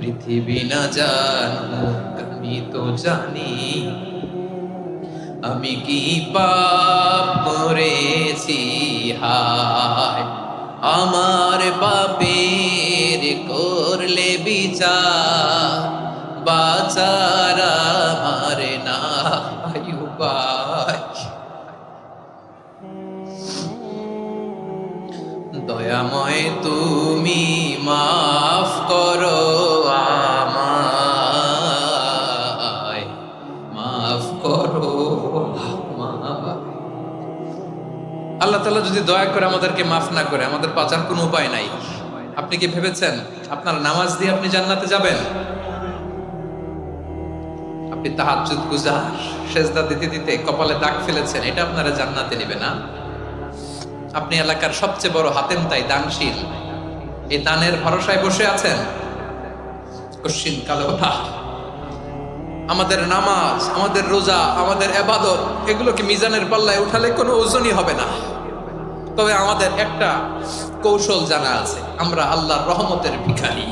পৃথিবী না জানুক আমি তো জানি আমি কি পাপ করেছি, হায় আমার পাপের করলে বিচার, বাঁচার আমার নাই উপায়। দয়াময় তুমি মাফ করো আমায়, মাফ করো আমায়। আল্লাহ তাআলা যদি দয়া করে আমাদেরকে মাফ না করে, আমাদের বাঁচার কোনো উপায় নাই। আপনি কি ভেবেছেন আপনার নামাজ দিয়ে আপনি জান্নাতে যাবেন? আপনি তাহাজ্জুদ গুজার, সেজদা দিতে দিতে কপালে দাগ ফেলেছেন, এটা আপনারা জান্নাতে নেবে না? আপনি এলাকার সবচেয়ে বড় হাতেম তাই দানশীল, এই দানের ভরসায় বসে আছেন, কশিন কালো না। আমাদের নামাজ, আমাদের রোজা, আমাদের ইবাদত, এগুলোকে মিজানের পাল্লায় উঠালে কোনো ওজনই হবে না। তবে আমাদের একটা কৌশল জানা আছে, আমরা আল্লাহর রহমতের ভিখারি।